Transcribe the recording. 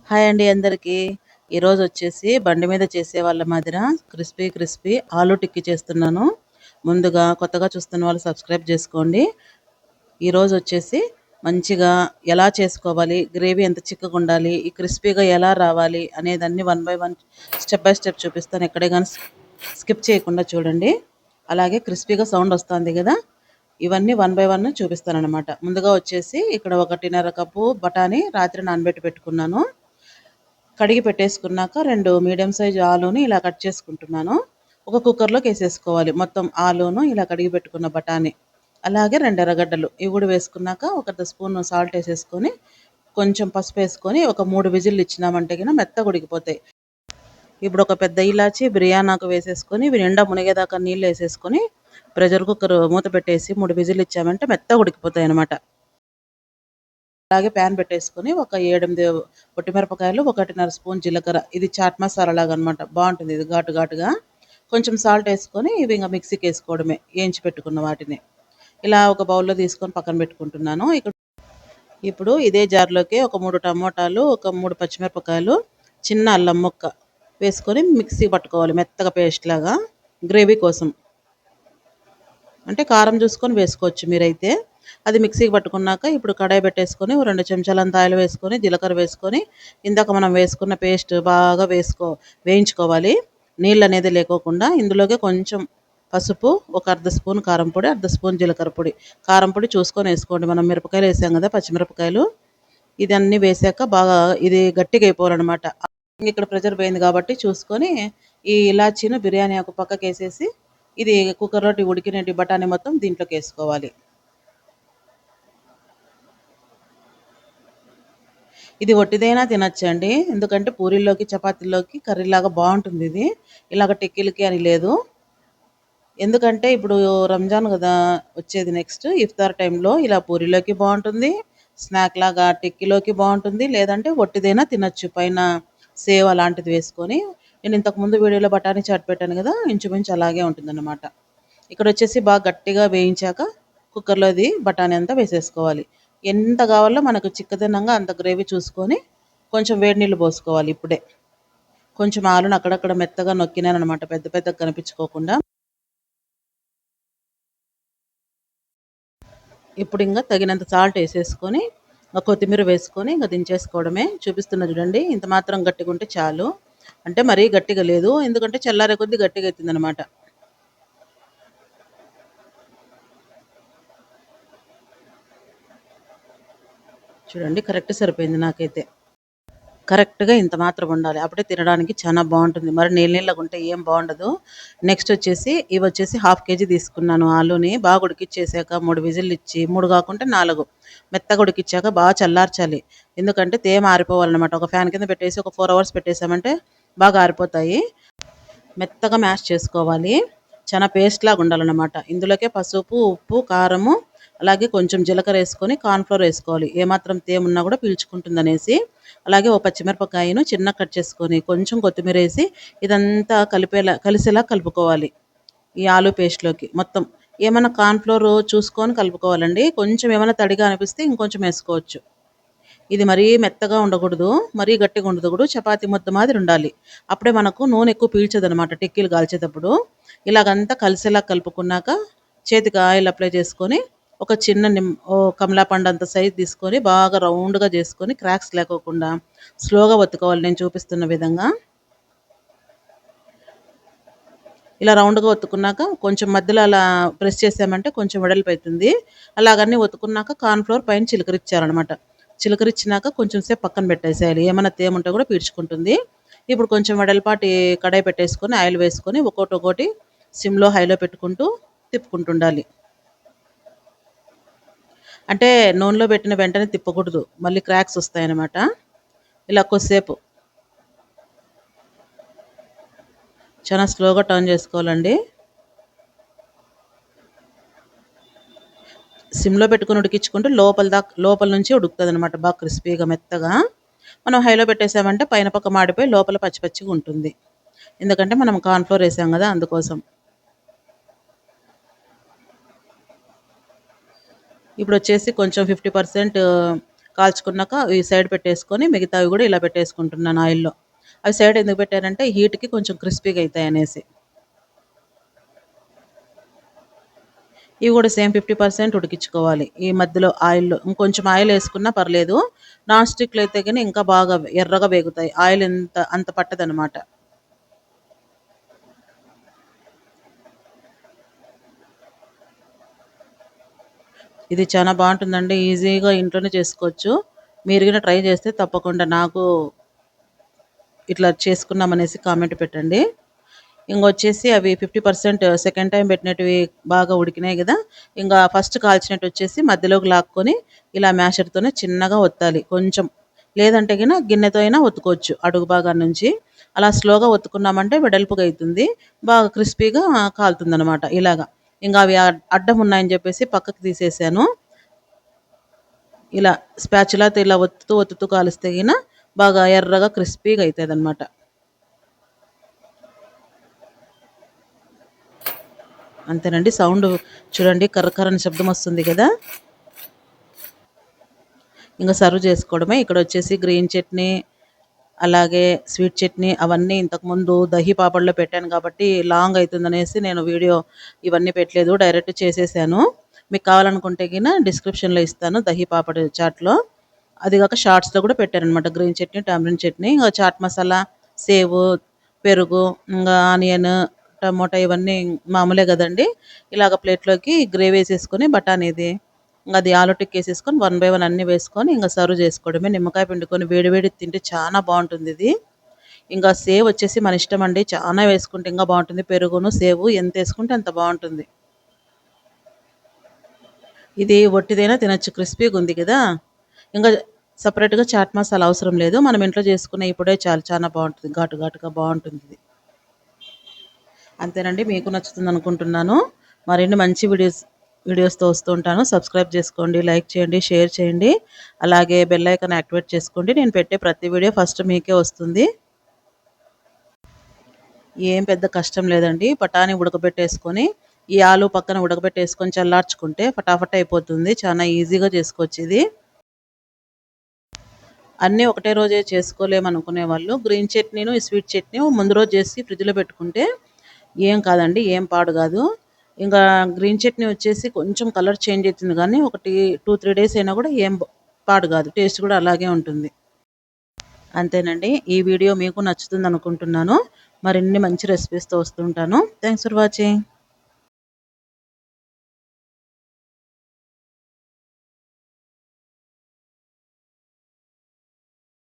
Hi అండి అందరికీ. ఈరోజు వచ్చేసి బండి మీద చేసే వాళ్ళ మాదిర క్రిస్పీ క్రిస్పీ ఆలు టిక్కీ చేస్తున్నాను. ముందుగా కొత్తగా చూస్తున్న వాళ్ళు సబ్స్క్రైబ్ చేసుకోండి. ఈరోజు వచ్చేసి మంచిగా ఎలా చేసుకోవాలి, గ్రేవీ ఎంత చిక్కగా ఉండాలి, ఈ క్రిస్పీగా ఎలా రావాలి అనేదాన్ని one by one step by step చూపిస్తాను. ఎక్కడే కానీ స్కిప్ చేయకుండా చూడండి. అలాగే క్రిస్పీగా సౌండ్ వస్తుంది కదా, ఇవన్నీ వన్ బై వన్ చూపిస్తానన్నమాట. ముందుగా వచ్చేసి ఇక్కడ 1.5 కప్పు బఠానీ రాత్రి నానబెట్టి పెట్టుకున్నాను. కడిగి పెట్టేసుకున్నాక 2 మీడియం సైజ్ ఆలుని ఇలా కట్ చేసుకుంటున్నాను. ఒక కుక్కర్లోకి వేసేసుకోవాలి మొత్తం ఆలును, ఇలా కడిగి పెట్టుకున్న బఠానీ, అలాగే 2 ఎర్రగడ్డలు ఇవి కూడా వేసుకున్నాక ఒక అర్ధ స్పూన్ సాల్ట్ వేసేసుకొని కొంచెం పసుపు వేసుకొని ఒక 3 విజిల్లు ఇచ్చినామంటే కింద మెత్తగా ఉడికిపోతాయి. ఇప్పుడు ఒక పెద్ద ఇలాచి బిర్యానాకు వేసేసుకొని ఇవి నిండా మునిగేదాకా నీళ్ళు వేసేసుకొని ప్రెషర్ కుక్కర్ మూత పెట్టేసి 3 విజిల్లు ఇచ్చామంటే మెత్తగా ఉడికిపోతాయి అనమాట. అలాగే ప్యాన్ పెట్టేసుకొని ఒక 7-8 పొట్టిమిరపకాయలు, 1.5 స్పూన్ జీలకర్ర, ఇది చాట్ మసాలా లాగా అనమాట, బాగుంటుంది ఇది ఘాటు ఘాటుగా. కొంచెం సాల్ట్ వేసుకొని ఇవి ఇంకా మిక్సీకి వేసుకోవడమే, వేయించి పెట్టుకున్న వాటిని ఇలా ఒక బౌల్లో తీసుకొని పక్కన పెట్టుకుంటున్నాను. ఇప్పుడు ఇదే జార్లోకి ఒక 3 టమోటాలు, ఒక 3 పచ్చిమిరపకాయలు, చిన్న అల్లం ముక్క వేసుకొని మిక్సీ పట్టుకోవాలి మెత్తగా పేస్ట్ లాగా, గ్రేవీ కోసం. అంటే కారం చూసుకొని వేసుకోవచ్చు మీరైతే. అది మిక్సీకి పట్టుకున్నాక ఇప్పుడు కడాయి పెట్టేసుకొని 2 చెంచాలంత ఆయిల్ వేసుకొని జీలకర్ర వేసుకొని ఇందాక మనం వేసుకున్న పేస్ట్ బాగా వేయించుకోవాలి, నీళ్ళు అనేది లేకోకుండా. ఇందులోకి కొంచెం పసుపు, ఒక అర్ధ స్పూన్ కారం పొడి, అర్ధ స్పూన్ జీలకర్ర పొడి. కారం పొడి చూసుకొని వేసుకోండి, మనం మిరపకాయలు వేసాం కదా పచ్చిమిరపకాయలు, ఇదన్నీ వేసాక బాగా ఇది గట్టిగా అయిపోవాలన్నమాట. ఇక్కడ ప్రెషర్ పోయింది కాబట్టి చూసుకొని ఈ ఇలాచీను బిర్యానీ ఆకు పక్కకి వేసేసి ఇది కుక్కర్లో ఉడికినట్టు బఠానీ మొత్తం దీంట్లోకి వేసుకోవాలి. ఇది ఒట్టిదైనా తినచ్చండి, ఎందుకంటే పూరీల్లోకి చపాతీల్లోకి కర్రీలాగా బాగుంటుంది ఇది. ఇలాగ టిక్కీలకి అని లేదు, ఎందుకంటే ఇప్పుడు రంజాన్ కదా వచ్చేది, నెక్స్ట్ ఇఫ్తార్ టైంలో ఇలా పూరీలోకి బాగుంటుంది, స్నాక్ లాగా టిక్కీలోకి బాగుంటుంది, లేదంటే ఒట్టిదైనా తినచ్చు పైన సేవ్ అలాంటిది వేసుకొని. నేను ఇంతకుముందు వీడియోలో బఠానీ చాట్ పెట్టాను కదా, ఇంచుమించు అలాగే ఉంటుందన్నమాట. ఇక్కడ వచ్చేసి బాగా గట్టిగా వేయించాక కుక్కర్లోది బఠానీ అంతా వేసేసుకోవాలి. ఎంత కావాలో మనకు చిక్కదనంగా అంత గ్రేవీ చూసుకొని కొంచెం వేడి నీళ్ళు పోసుకోవాలి. ఇప్పుడే కొంచెం ఆలును అక్కడక్కడ మెత్తగా నొక్కినాను అనమాట, పెద్ద పెద్దగా కనిపించుకోకుండా. ఇప్పుడు ఇంకా తగినంత సాల్ట్ వేసేసుకొని కొత్తిమీర వేసుకొని ఇంకా దించేసుకోవడమే. చూపిస్తున్నా చూడండి, ఇంత మాత్రం గట్టిగా ఉంటే చాలు, అంటే మరీ గట్టిగా లేదు, ఎందుకంటే చల్లారే కొద్దీ గట్టిగా అవుతుంది అనమాట. చూడండి కరెక్ట్ సరిపోయింది నాకైతే. కరెక్ట్గా ఇంత మాత్రం ఉండాలి, అప్పుడే తినడానికి చాలా బాగుంటుంది, మరి నీళ్ళగా ఉంటే ఏం బాగుండదు. నెక్స్ట్ వచ్చేసి ఇవి వచ్చేసి 1/2 కేజీ తీసుకున్నాను ఆలుని. బాగా ఉడికిచ్చేసాక 3 విజిల్లు ఇచ్చి, 3 కాకుంటే 4 మెత్తగా ఉడికిచ్చాక బాగా చల్లార్చాలి, ఎందుకంటే తేమ ఆరిపోవాలన్నమాట. ఒక ఫ్యాన్ కింద పెట్టేసి ఒక 4 అవర్స్ పెట్టేసామంటే బాగా ఆరిపోతాయి. మెత్తగా మ్యాష్ చేసుకోవాలి, చాలా పేస్ట్ లాగా ఉండాలన్నమాట. ఇందులోకే పసుపు, ఉప్పు, కారము, అలాగే కొంచెం జీలకర్ర వేసుకొని కార్న్ఫ్లోర్ వేసుకోవాలి, ఏమాత్రం తేమున్నా కూడా పీల్చుకుంటుంది అనేసి. అలాగే ఓ పచ్చిమిరపకాయను చిన్న కట్ చేసుకొని కొంచెం కొత్తిమీర వేసి ఇదంతా కలిసేలా కలుపుకోవాలి ఈ ఆలు పేస్ట్లోకి మొత్తం. ఏమైనా కార్న్ఫ్లోర్ చూసుకొని కలుపుకోవాలండి, కొంచెం ఏమైనా తడిగా అనిపిస్తే ఇంకొంచెం వేసుకోవచ్చు. ఇది మరీ మెత్తగా ఉండకూడదు, మరీ గట్టిగా ఉండకూడదు, చపాతీ ముద్ద మాదిరి ఉండాలి. అప్పుడే మనకు నూనె ఎక్కువ పీల్చదనమాట టిక్కీలు కాల్చేటప్పుడు. ఇలాగంతా కలిసేలా కలుపుకున్నాక చేతికి ఆయిల్ అప్లై చేసుకొని ఒక చిన్న కమలా పండు అంత సైజ్ తీసుకొని బాగా రౌండ్గా చేసుకొని క్రాక్స్ లేకోకుండా స్లోగా ఒత్తుకోవాలి, నేను చూపిస్తున్న విధంగా. ఇలా రౌండ్గా ఒత్తుకున్నాక కొంచెం మధ్యలో అలా ప్రెస్ చేసామంటే కొంచెం వెడల్పు అవుతుంది. అలాగన్నీ ఒత్తుకున్నాక కార్న్ఫ్లోర్ పైన చిలకరించాలన్నమాట. చిలకరించినాక కొంచెం సేపు పక్కన పెట్టేసేయాలి, ఏమైనా తేమ ఉంటే కూడా పీల్చుకుంటుంది. ఇప్పుడు కొంచెం వెడల్పాటి కడాయి పెట్టేసుకొని ఆయిల్ వేసుకొని ఒక్కొక్కటి సిమ్లో హైలో పెట్టుకుంటూ తిప్పుకుంటుండాలి. అంటే నూనెలో పెట్టిన వెంటనే తిప్పకూడదు, మళ్ళీ క్రాక్స్ వస్తాయన్నమాట. ఇలా కొద్దిసేపు చాలా స్లోగా టర్న్ చేసుకోవాలండి. సిమ్లో పెట్టుకుని ఉడికించుకుంటే లోపల నుంచి ఉడుకుతుంది అనమాట, బాగా క్రిస్పీగా మెత్తగా. మనం హైలో పెట్టేసామంటే పైన పక్క మాడిపోయి లోపల పచ్చి పచ్చిగా ఉంటుంది, ఎందుకంటే మనం కార్న్ఫ్లోర్ వేసాం కదా అందుకోసం. ఇప్పుడు వచ్చేసి కొంచెం 50% కాల్చుకున్నాక ఈ సైడ్ పెట్టేసుకొని మిగతావి కూడా ఇలా పెట్టేసుకుంటున్నాను ఆయిల్‌లో. అవి సైడ్ ఎందుకు పెట్టానంటే హీట్‌కి కొంచెం క్రిస్పీగా అయితాయనేసి. ఇవి కూడా సేమ్ 50% ఉడికించుకోవాలి. ఈ మధ్యలో ఆయిల్‌లో ఇంకొంచెం ఆయిల్ ఏసుకున్నా పర్లేదు. నాన్ స్టిక్‌లో అయితే గాని ఇంకా బాగా ఎర్రగా వేగుతాయి. ఆయిల్ అంత పట్టదనమాట. ఇది చాలా బావుంటుందండి. ఈజీగా ఇంట్లోనే చేసుకోవచ్చు. మీరు గూడా ట్రై చేస్తే తప్పకుండా నాకు ఇట్లా చేసుకున్నామనేసి కామెంట్ పెట్టండి. ఇంగొచ్చేసి అవి 50% సెకండ్ టైమ్ పెట్టినటివి బాగా ఉడికినాయి గదా! ఇంగా ఫస్ట్ కాల్చినట్టొచ్చేసి మధ్యలోకి లాక్కొని ఇలా మ్యాషర్‌తోనే చిన్నగా ఒత్తాలి కొంచెం. లేదంటే గిన గిన్నెతో అయినా ఒత్తుకోవచ్చు అడుగు భాగం నుంచి. అలా స్లోగా ఒత్తుకున్నామంటే వెడల్పుగా అయితుంది. బాగా క్రిస్పీగా కాలుతుందనమాట ఇలాగ. ఇంగ అవి అడ్డం ఉన్నాయని జెప్పేసి పక్కకు తీసేసాను. ఇలా స్పాచులాతో ఇలా ఒత్తుతూ కాలిస్తే గిన బాగా ఎర్రగా క్రిస్పీగా అయితదనమాట. అంతేనండి. సౌండు చూడండి కర్ర కర్రని శబ్దం వస్తుంది గదా! ఇంక సర్వ్ చేసుకోవడమే. ఇక్కడొచ్చేసి గ్రీన్ చట్నీ, అలాగే స్వీట్ చట్నీ అవన్నీ ఇంతకుముందు దహి పాపడ్‌లో పెట్టాను కాబట్టి లాంగ్ అయితుందనేసి నేను వీడియో ఇవన్నీ పెట్టలేదు. డైరెక్ట్ చేసేసాను. మీకు కావాలనుకుంటే గిన డిస్క్రిప్షన్‌లో ఇస్తాను దహి పాపడ్ చాట్‌లో. అది గాక షార్ట్స్‌లో గూడా పెట్టాననమాట. గ్రీన్ చట్నీ, టామరిన్ చట్నీ, ఇంగ చాట్ మసాలా, సేవు, పెరుగు, ఇంగా ఆనియన్, టమోటా ఇవన్నీ మామూలే గదండీ! ఇలాగ ప్లేట్‌లోకి గ్రేవీ ఏసేసుకొని బఠానీది, ఇంగది ఆలు టిక్కేసేసుకొని వన్ బై వన్ అన్నీ వేసుకొని ఇంగ సర్వ్ జేసుకోవడమే. నిమ్మకాయ పిండుకొని వేడి వేడిది తింటే చానా బావుంటుందిది. ఇంకా సేవ్ వచ్చేసి మన ఇష్టమండి. చానా వేసుకుంటే ఇంగా బావుంటుంది. పెరుగును, సేవు ఎంతేసుకుంటే అంత బావుంటుంది. ఇది వట్టిదైనా తినొచ్చు. క్రిస్పీగుంది గదా! ఇంగ సెపరేట్‌గా చాట్ మసాలా అవసరం లేదు. మనం ఇంట్లో చేసుకున్న ఈ పొడే చాలు చానా బావుంటది. ఘాటు ఘాటుగా బావుంటుందిది. అంతేనండి. మీకు నచ్చుతుందనుకుంటున్నాను. మరిన్ని మంచి వీడియోస్‌తో వస్తూ ఉంటాను. సబ్స్క్రైబ్ జేసుకోండి, లైక్ చేయండి, షేర్ చేయండి. అలాగే బెల్ ఐకాన్ యాక్టివేట్ చేసుకోండి. నేను పెట్టే ప్రతి వీడియో ఫస్ట్ మీకే వస్తుంది. ఏం పెద్ద కష్టం లేదండి. బఠానీ ఉడకబెట్టేసుకొని, ఈ ఆలు పక్కన ఉడకబెట్టేసుకొని చల్లార్చుకుంటే ఫటాఫట్ అయిపోతుంది. చానా ఈజీగా చేసుకోవచ్చిది. అన్నీ ఒకటే రోజే చేసుకోలేమనుకునే వాళ్ళు గ్రీన్ చట్నీను, ఈ స్వీట్ చట్నీ ముందు రోజు చేసి ఫ్రిడ్జ్‌లో పెట్టుకుంటే ఏం కాదండి. ఏం పాడు గాదు. ఇంకా గ్రీన్ చట్నీ వచ్చేసి కొంచెం కలర్ చేంజ్ అయితుంది గానీ, ఒకటి 2, 3 డేస్ అయినా గూడా ఏం పాడు గాదు. టేస్ట్ గూడా అలాగే ఉంటుంది. అంతేనండి. ఈ వీడియో మీకు నచ్చుతుందనుకుంటున్నాను. మరిన్ని మంచి రెసిపీస్‌తో వస్తుంటాను. Thanks for watching.